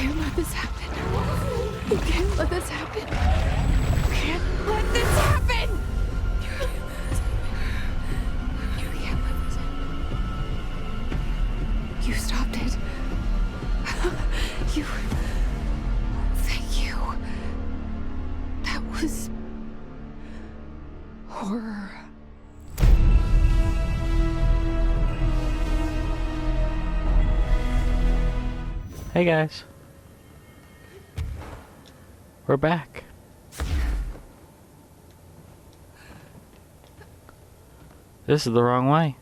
can't let this happen. You can't let this happen. You can't let this happen! You can't let this happen. You stopped it. You... Thank you. That was... horror. Hey guys. We're back. This is the wrong way.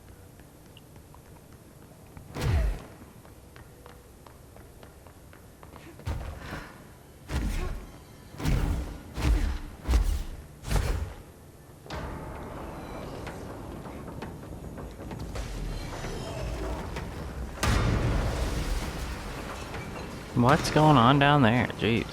What's going on down there? Jeez.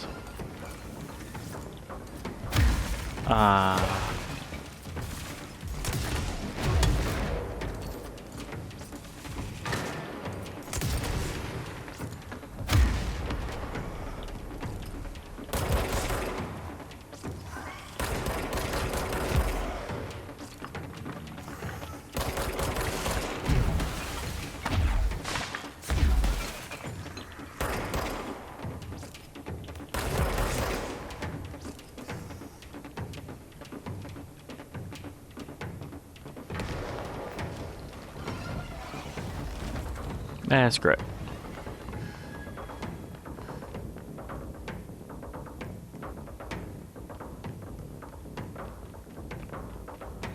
That's great.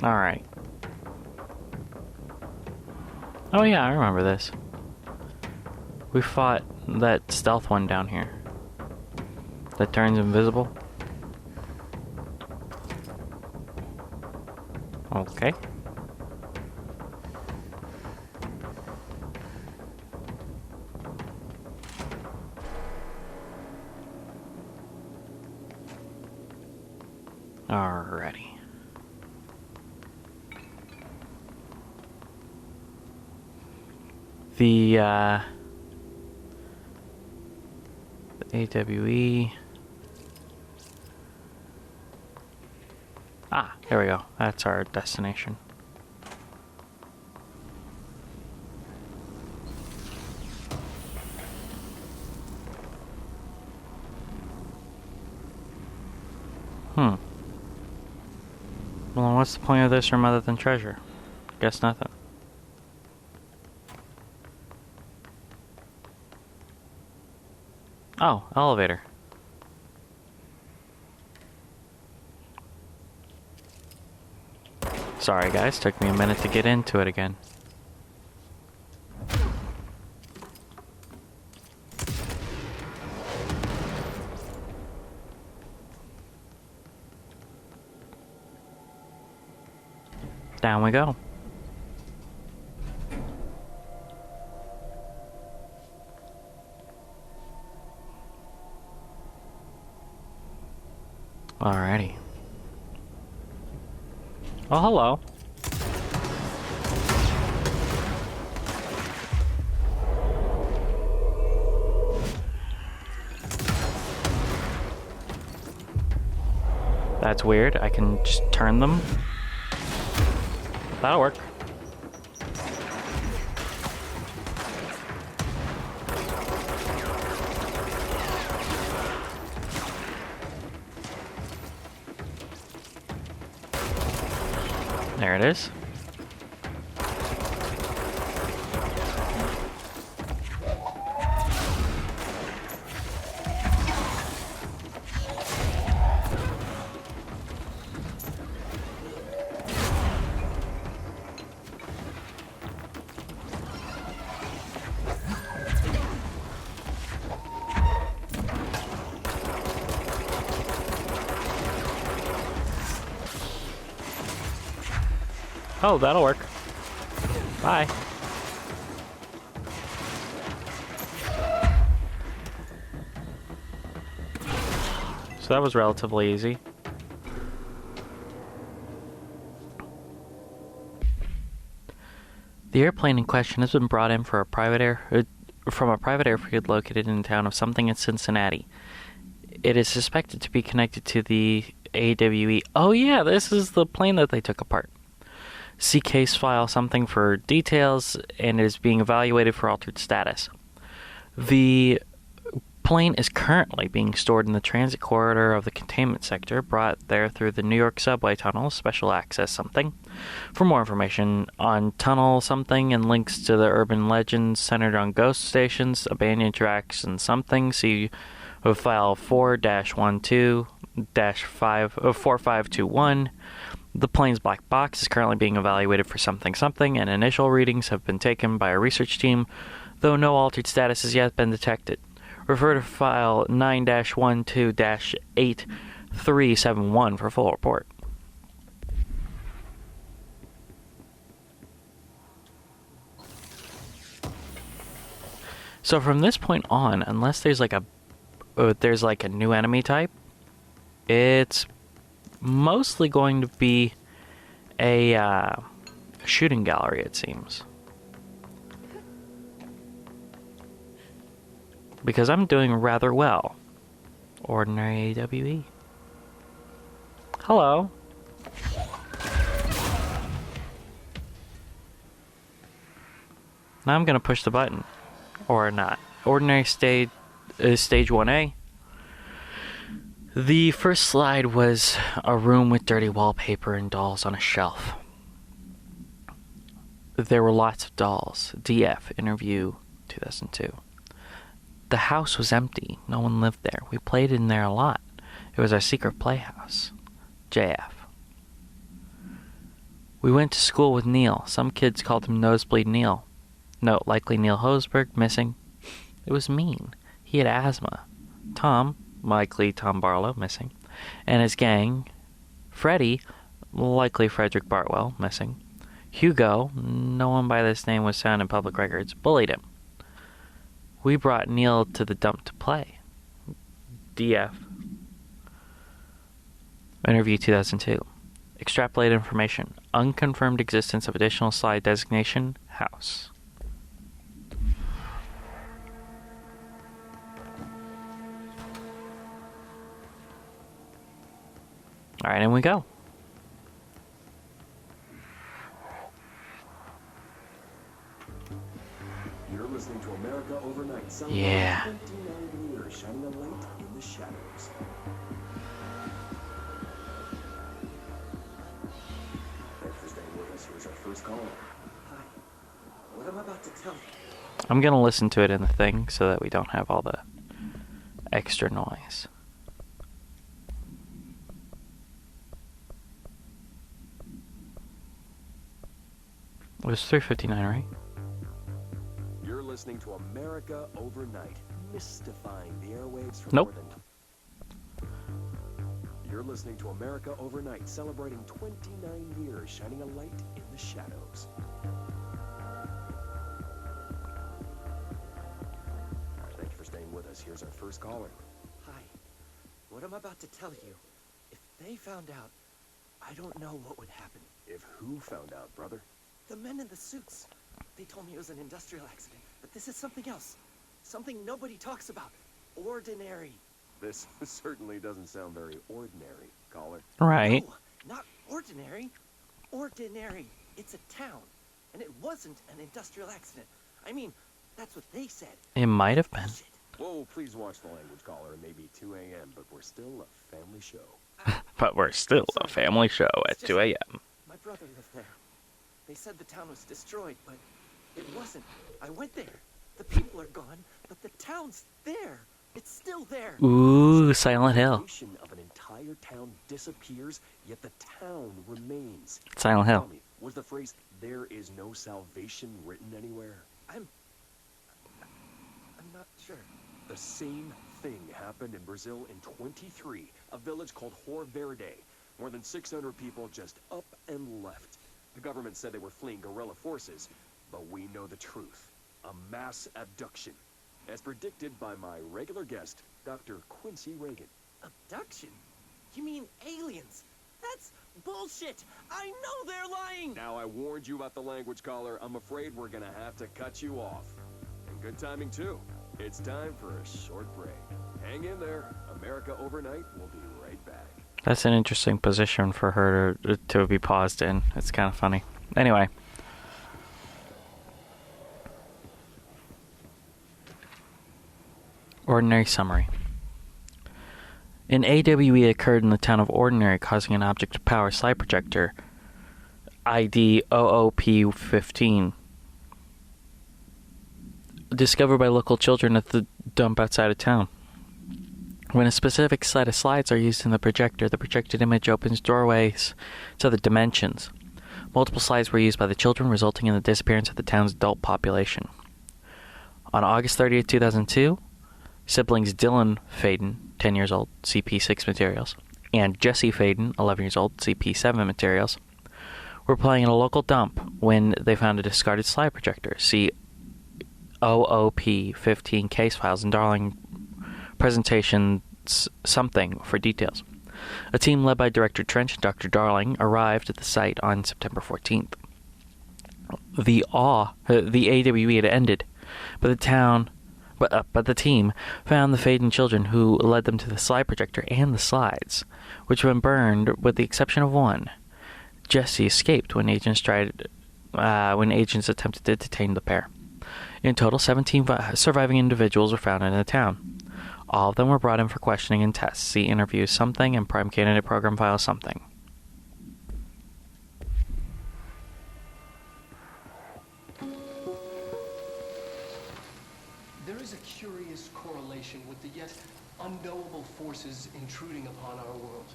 Alright. Oh yeah, I remember this. We fought that stealth one down here. That turns invisible. Okay. Alrighty. The AWE. Ah, there we go. That's our destination. Well, what's the point of this room other than treasure? Guess nothing. Oh, elevator. Sorry guys, took me a minute to get into it again. Down we go. Alrighty. Oh, hello. That's weird. I can just turn them. That'll work. There it is. Oh, that'll work. Bye. So that was relatively easy. The airplane in question has been brought in for a private from a private airfield located in the town of something in Cincinnati. It is suspected to be connected to the AWE. Oh yeah, this is the plane that they took apart. See case file something for details, and it is being evaluated for altered status. The plane is currently being stored in the transit corridor of the containment sector, brought there through the New York subway tunnel, special access something. For more information on tunnel something and links to the urban legends centered on ghost stations, abandoned tracks, and something, see file 4-12-4521. The plane's black box is currently being evaluated for something, and initial readings have been taken by a research team, though no altered status has yet been detected. Refer to file 9-12-8371 for full report. So from this point on, unless there's like a new enemy type, it's mostly going to be a shooting gallery, it seems. Because I'm doing rather well. Ordinary AWE. Hello. Now I'm going to push the button. Or not. Ordinary stage 1A. The first slide was a room with dirty wallpaper and dolls on a shelf. There were lots of dolls. DF, interview 2002. The house was empty. No one lived there. We played in there a lot. It was our secret playhouse. JF. We went to school with Neil. Some kids called him Nosebleed Neil. Note, likely Neil Hosberg, missing. It was mean. He had asthma. Tom, likely Tom Barlow, missing. And his gang. Freddie, likely Frederick Bartwell, missing. Hugo, no one by this name was found in public records, bullied him. We brought Neil to the dump to play. DF. Interview 2002. Extrapolate information. Unconfirmed existence of additional slide designation. House. Alright, in we go. You're listening to America Overnight. Yeah. 29 years shining a light in the shadows. Thanks for staying with us. Here's our first caller. Hi. What I'm about to tell you. I'm going to listen to it in the thing so that we don't have all the extra noise. It was 3:59, right? You're listening to America Overnight, mystifying the airwaves for Nope. more than... You're listening to America Overnight, celebrating 29 years, shining a light in the shadows. Thank you for staying with us. Here's our first caller. Hi. What I'm about to tell you, if they found out, I don't know what would happen. If who found out, brother? The men in the suits. They told me it was an industrial accident, but this is something else. Something nobody talks about. Ordinary. This certainly doesn't sound very ordinary, caller. Right. No, not ordinary. Ordinary. It's a town. And it wasn't an industrial accident. I mean, that's what they said. It might have been. Bullshit. Whoa, please watch the language, caller. It may be 2 a.m., but we're still a family show. But we're still a family show at 2 a.m. My brother lived there. They said the town was destroyed, but it wasn't. I went there. The people are gone, but the town's there. It's still there. Ooh, Silent Hill. The location of an entire town disappears, yet the town remains. Silent Hill. Tell me, was the phrase, "there is no salvation," written anywhere? I'm not sure. The same thing happened in Brazil in 23, a village called Hor Verde. More than 600 people just up and left. The government said they were fleeing guerrilla forces, but we know the truth. A mass abduction, as predicted by my regular guest, Dr. Quincy Reagan. Abduction? You mean aliens? That's bullshit. I know they're lying. Now, I warned you about the language, caller. I'm afraid we're gonna have to cut you off. And Good timing, too. It's time for a short break. Hang in there. America Overnight will be right back. That's an interesting position for her to be paused in. It's kind of funny. Anyway. Ordinary summary. An AWE occurred in the town of Ordinary, causing an object to power slide projector, ID OOP-15, discovered by local children at the dump outside of town. When a specific set of slides are used in the projected image opens doorways to the dimensions. Multiple slides were used by the children, resulting in the disappearance of the town's adult population. On August 30th, 2002, siblings Dylan Faden, 10 years old, CP6 materials, and Jesse Faden, 11 years old, CP7 materials, were playing in a local dump when they found a discarded slide projector. See OOP-15 case files and Darling presentations something for details. A team led by Director Trench and Dr. Darling arrived at the site on September 14th. The AWE had ended, but the team found the Faden children, who led them to the slide projector and the slides, which had been burned with the exception of one. Jesse escaped when agents attempted to detain the pair. In total, 17 surviving individuals were found in the town. All of them were brought in for questioning and tests. See interviews something and Prime Candidate Program File something. There is a curious correlation with the yet unknowable forces intruding upon our world,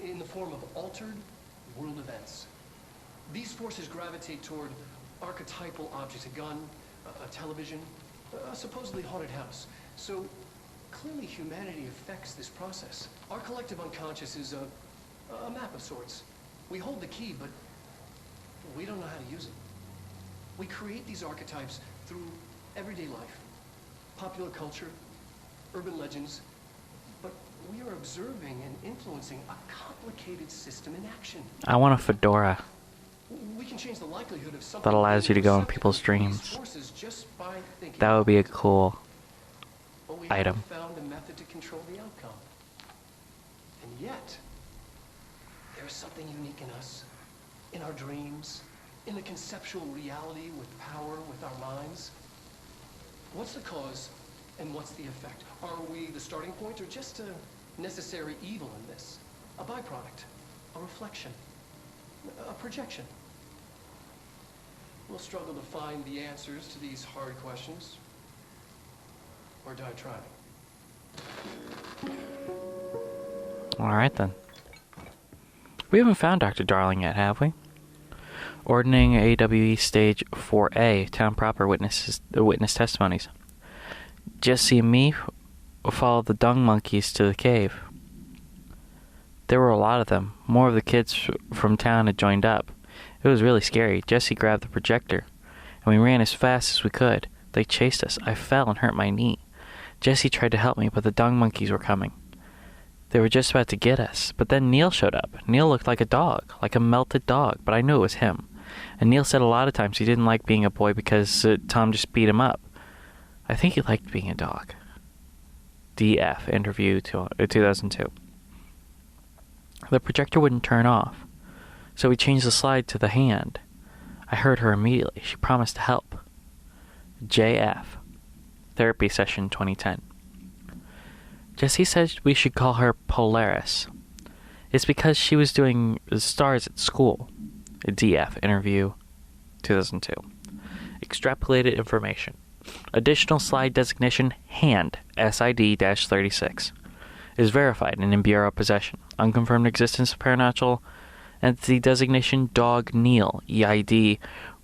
in the form of altered world events. These forces gravitate toward archetypal objects, a gun, a television, a supposedly haunted house. So clearly humanity affects this process. Our collective unconscious is a map of sorts. We hold the key, but we don't know how to use it. We create these archetypes through everyday life, popular culture, urban legends, but we are observing and influencing a complicated system in action. I want a fedora We can change the likelihood of something that allows you to go in people's dreams. That would be a cool but we item. haven't found a method to control the outcome. And yet, there's something unique in us, in our dreams, in the conceptual reality with power, with our minds. What's the cause and what's the effect? Are we the starting point or just a necessary evil in this? A byproduct, a reflection, a projection? We'll struggle to find the answers to these hard questions, or die trying. Alright then. We haven't found Dr. Darling yet, have we? Ordering AWE Stage 4A, Town Proper witness testimonies. Jesse and me followed the dung monkeys to the cave. There were a lot of them. More of the kids from town had joined up. It was really scary. Jesse grabbed the projector, and we ran as fast as we could. They chased us. I fell and hurt my knee. Jesse tried to help me, but the dung monkeys were coming. They were just about to get us, but then Neil showed up. Neil looked like a dog, like a melted dog, but I knew it was him. And Neil said a lot of times he didn't like being a boy because Tom just beat him up. I think he liked being a dog. DF, interview 2002. The projector wouldn't turn off, so we changed the slide to the hand. I heard her immediately. She promised to help. JF, therapy session 2010. Jesse said we should call her Polaris. It's because she was doing stars at school. DF, interview 2002. Extrapolated information. Additional slide designation hand, SID-36. Is verified and in Bureau possession. Unconfirmed existence of paranatural entity designation Dog Neil, EID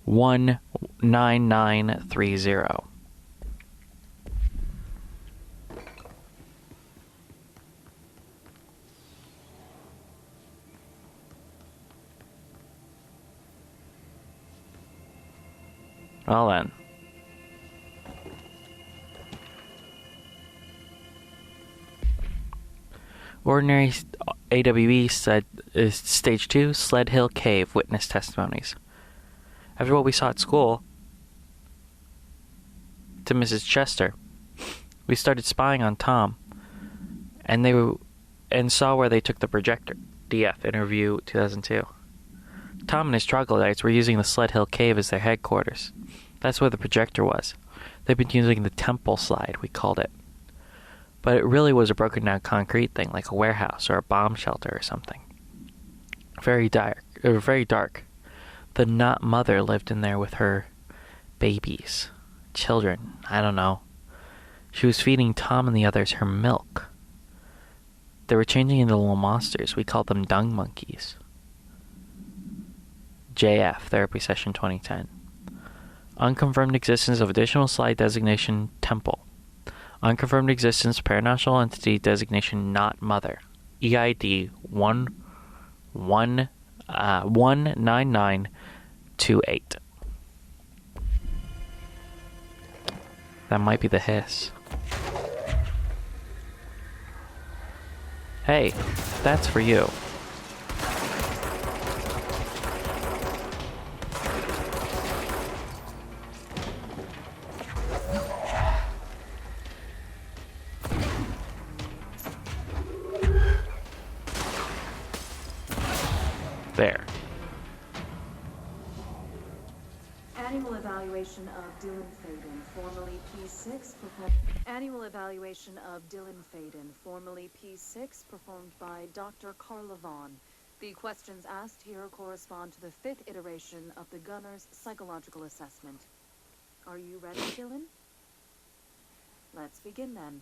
19930. Well then. Ordinary AWE said is Stage 2, Sled Hill Cave, witness testimonies. After what we saw at school, to Mrs. Chester. We started spying on Tom, and saw where they took the projector. DF, interview 2002. Tom and his troglodytes were using the Sled Hill Cave as their headquarters. That's where the projector was. They've been using the temple slide, we called it. But it really was a broken down concrete thing, like a warehouse or a bomb shelter or something. Very dark. The Not Mother lived in there with her babies. Children. I don't know. She was feeding Tom and the others her milk. They were changing into little monsters. We called them dung monkeys. JF, Therapy Session 2010. Unconfirmed existence of additional slide designation temple. Unconfirmed existence paranormal entity designation Not Mother. EID 19928. That might be the hiss. Hey, that's for you. There. Annual evaluation of Dylan Faden, formerly P6, Annual evaluation of Dylan Faden, formerly P6, performed by Dr. Carla Vaughn. The questions asked here correspond to the 5th iteration of the Gunner's psychological assessment. Are you ready, Dylan? Let's begin then.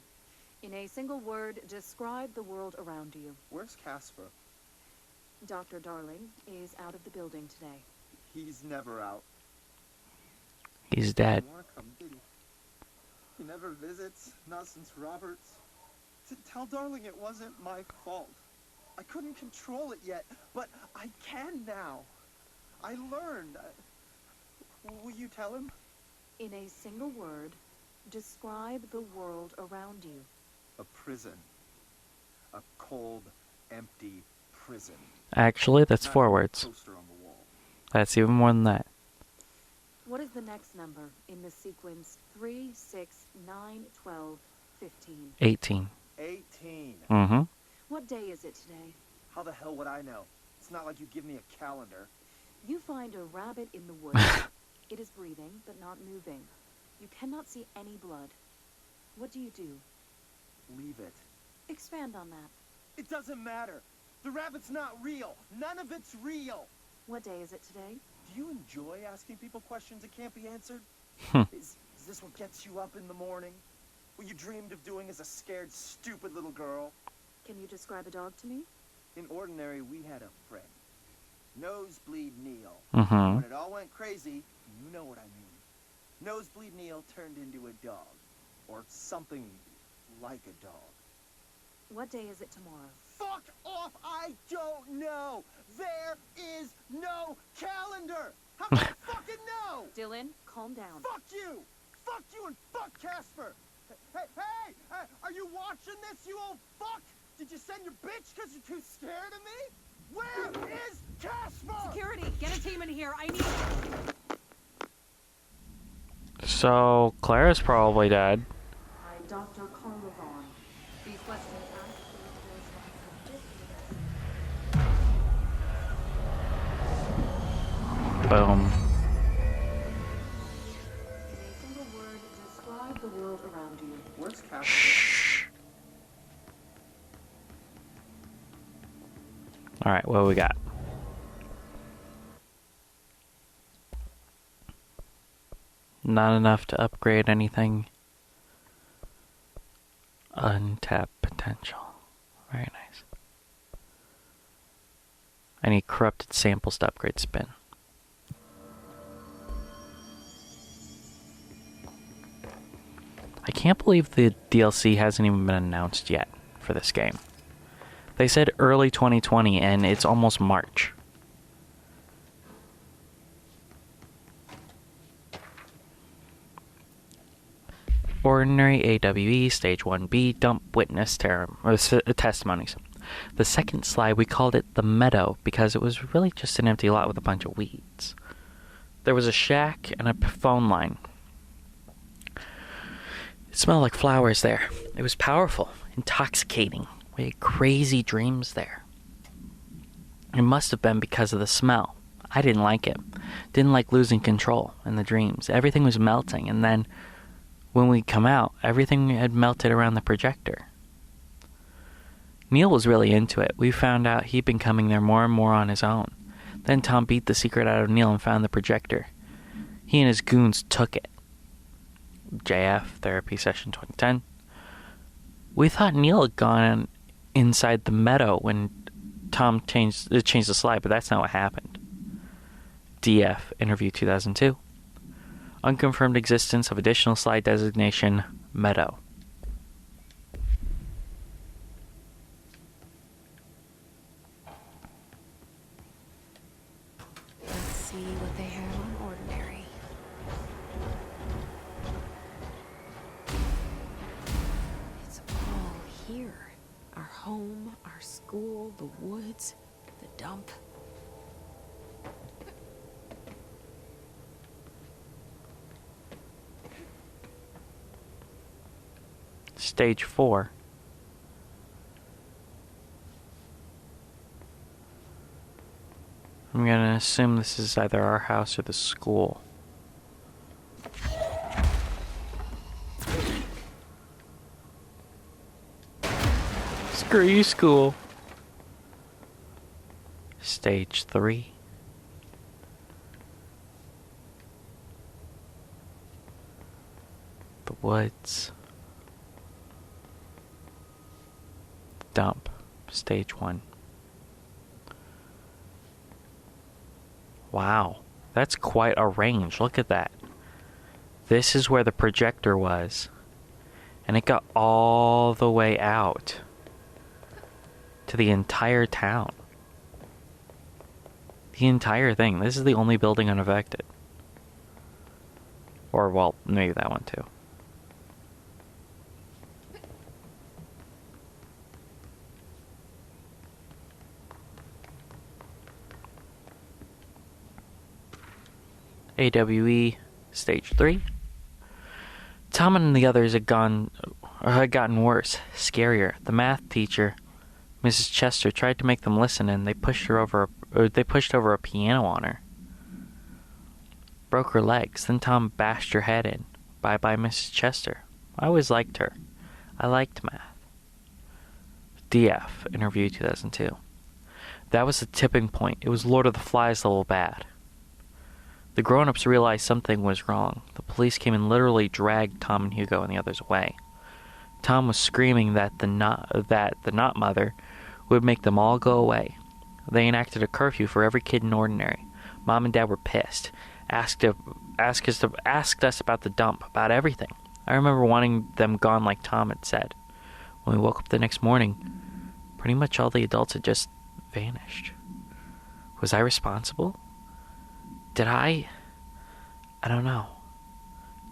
In a single word, describe the world around you. Where's Casper? Dr. Darling is out of the building today. He's never out. He's dead. He wanna come, did he? He never visits, not since Roberts. Tell Darling it wasn't my fault. I couldn't control it yet, but I can now. I learned. Will you tell him? In a single word, describe the world around you. A prison. A cold, empty prison. Actually, that's 4 words. Poster on the wall. That's even more than that. What is the next number in the sequence 3, 6, 9, 12, 15? 18. 18. Mm-hmm. What day is it today? How the hell would I know? It's not like you give me a calendar. You find a rabbit in the woods. It is breathing, but not moving. You cannot see any blood. What do? Leave it. Expand on that. It doesn't matter. The rabbit's not real. None of it's real. What day is it today? Do you enjoy asking people questions that can't be answered? Hmm. Is this what gets you up in the morning? What you dreamed of doing as a scared, stupid little girl? Can you describe a dog to me? In Ordinary, we had a friend. Nosebleed Neil. Mm-hmm. When it all went crazy, you know what I mean. Nosebleed Neil turned into a dog. Or something like a dog. What day is it tomorrow? Fuck off! I don't know! There is no calendar! How can I fucking know? Dylan, calm down. Fuck you! Fuck you and fuck Casper! Hey! Are you watching this, you old fuck? Did you send your bitch because you're too scared of me? Where is Casper? Security, get a team in here. I need... So, Clara's probably dead. By Dr. Carla Vaughn. The question asked Boom. in a single word, describe the world around you. Where's Casper? Shh. Alright, what do we got? Not enough to upgrade anything. Untapped potential. Very nice. I need corrupted samples to upgrade spin. I can't believe the DLC hasn't even been announced yet for this game. They said early 2020 and it's almost March. Ordinary AWE Stage 1B Dump Witness Testimonies. The second slide, we called it the Meadow because it was really just an empty lot with a bunch of weeds. There was a shack and a phone line. It smelled like flowers there. It was powerful, intoxicating. We had crazy dreams there. It must have been because of the smell. I didn't like it. Didn't like losing control in the dreams. Everything was melting, and then when we come out, everything had melted around the projector. Neil was really into it. We found out he'd been coming there more and more on his own. Then Tom beat the secret out of Neil and found the projector. He and his goons took it. JF, Therapy Session 2010. We thought Neil had gone inside the meadow when Tom changed the slide, but that's not what happened. DF, Interview 2002. Unconfirmed existence of additional slide designation, Meadow. Let's see what they have on Ordinary. It's all here. Our home, our school, the woods, the dump. Stage 4. I'm gonna assume this is either our house or the school. Screw you, school. Stage 3. The woods. Dump. Stage 1. Wow, that's quite a range. Look at that. This is where the projector was. And it got all the way out to the entire town. The entire thing. This is the only building unaffected. Or, well, maybe that one too. AWE Stage 3. Tom and the others had gotten worse, scarier. The math teacher, Mrs. Chester, tried to make them listen, and they pushed over a piano on her. Broke her legs. Then Tom bashed her head in. Bye-bye, Mrs. Chester. I always liked her. I liked math. DF, Interview 2002. That was the tipping point. It was Lord of the Flies level bad. The grown-ups realized something was wrong. The police came and literally dragged Tom and Hugo and the others away. Tom was screaming that the not mother would make them all go away. They enacted a curfew for every kid in Ordinary. Mom and Dad were pissed. Asked us about the dump, about everything. I remember wanting them gone like Tom had said. When we woke up the next morning, pretty much all the adults had just vanished. Was I responsible? Did I don't know.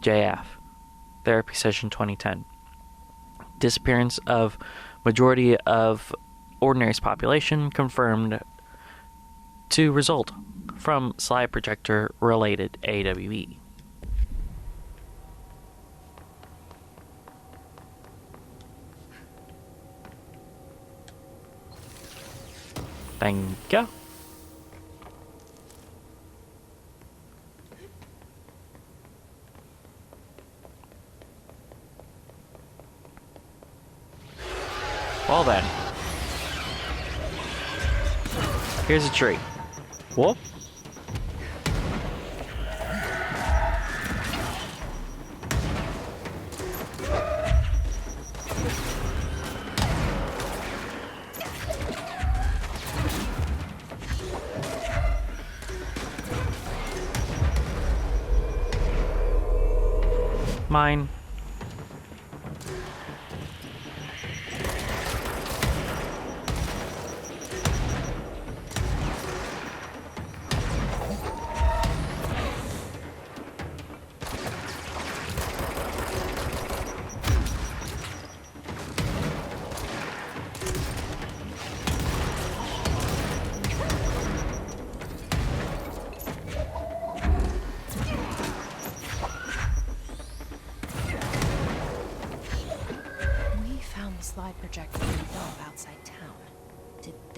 JF, Therapy Session 2010. Disappearance of majority of Ordinary's population confirmed to result from slide projector related AWE. Thank you. Well then. Here's a tree. Whoop. Mine.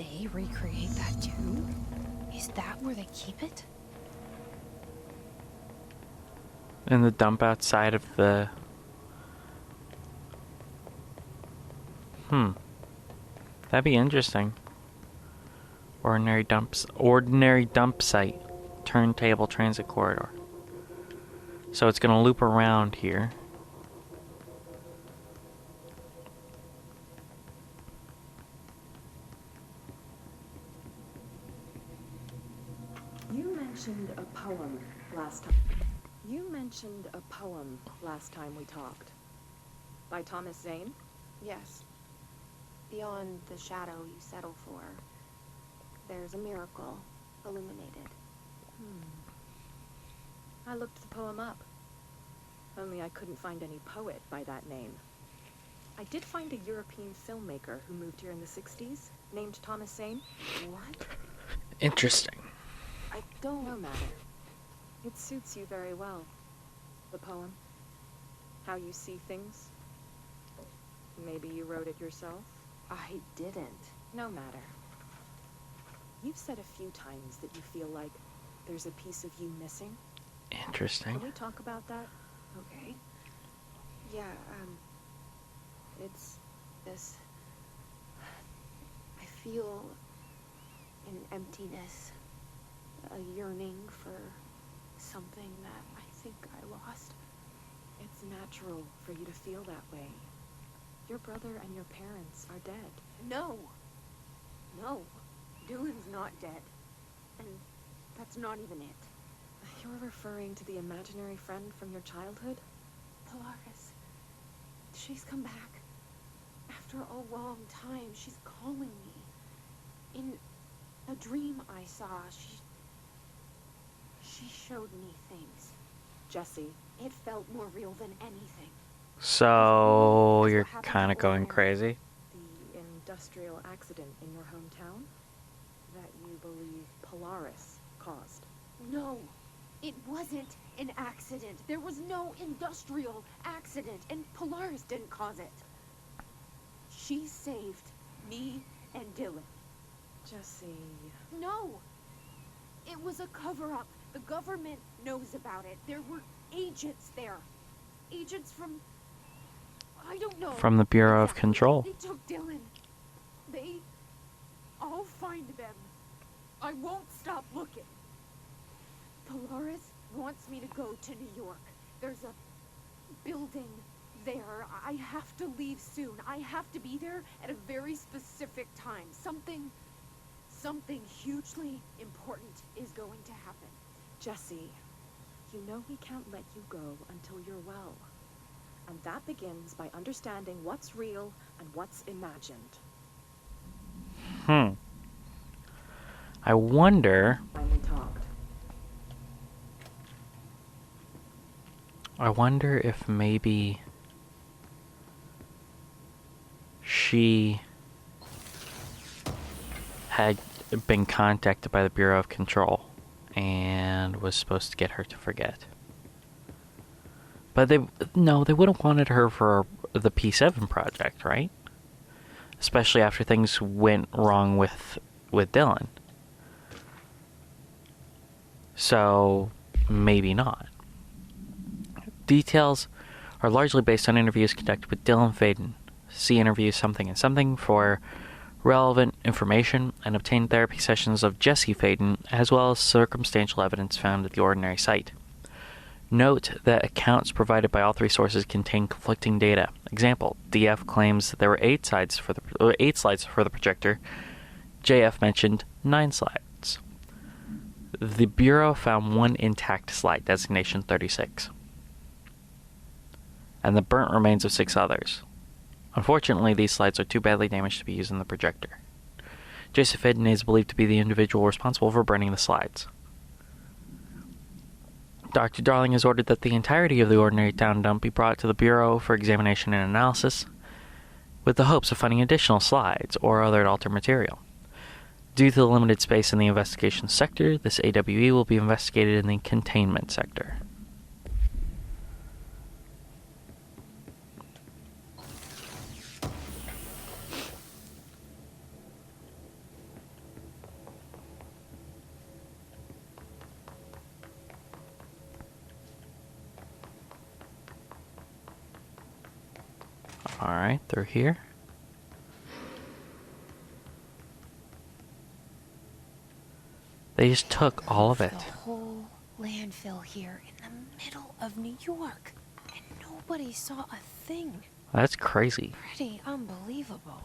they recreate that too? Is that where they keep it? In the dump outside of the... That'd be interesting. Ordinary dump site. Turntable transit corridor. So it's gonna loop around here. You mentioned a poem last time. We talked. By Thomas Zane? Yes. Beyond the shadow you settle for, there's a miracle illuminated. I looked the poem up. Only I couldn't find any poet by that name. I did find a European filmmaker who moved here in the 60s, named Thomas Zane. What? Interesting. I don't know matter. It suits you very well. The poem. How you see things. Maybe you wrote it yourself? I didn't. No matter. You've said a few times that you feel like there's a piece of you missing. Interesting. Can we talk about that? Okay. Yeah, it's this... I feel an emptiness, a yearning for something that I think I lost. It's natural for you to feel that way. Your brother and your parents are dead. No. No. Dylan's not dead. And that's not even it. You're referring to the imaginary friend from your childhood? Polaris. She's come back. After a long time, she's calling me. In a dream I saw, she showed me things. Jesse. It felt more real than anything. So you're kind of going crazy? The industrial accident in your hometown that you believe Polaris caused. No, it wasn't an accident. There was no industrial accident, and Polaris didn't cause it. She saved me and Dylan. Jesse. No, it was a cover-up. The government knows about it. There were agents there. Agents from... I don't know. From the Bureau of Control. They took Dylan. I'll find them. I won't stop looking. Polaris wants me to go to New York. There's a building there. I have to leave soon. I have to be there at a very specific time. Something hugely important is going to happen. Jesse, you know we can't let you go until you're well. And that begins by understanding what's real and what's imagined. I wonder... Finally talked. I wonder if maybe she had been contacted by the Bureau of Control and was supposed to get her to forget. But they would have wanted her for the P7 project, right? Especially after things went wrong with Dylan. So, maybe not. Details are largely based on interviews conducted with Dylan Faden. See interviews Something and Something for relevant information, and obtain therapy sessions of Jesse Faden, as well as circumstantial evidence found at the Ordinary site. Note that accounts provided by all three sources contain conflicting data. Example, DF claims that there were 8 slides for the projector. JF mentioned 9 slides. The Bureau found 1 intact slide, designation 36, and the burnt remains of 6 others. Unfortunately, these slides are too badly damaged to be used in the projector. Joseph Faden is believed to be the individual responsible for burning the slides. Dr. Darling has ordered that the entirety of the Ordinary Town dump be brought to the Bureau for examination and analysis, with the hopes of finding additional slides or other altered material. Due to the limited space in the investigation sector, this AWE will be investigated in the containment sector. Alright, they're here. They just took all of it. The whole landfill here in the middle of New York. And nobody saw a thing. That's crazy. Pretty unbelievable.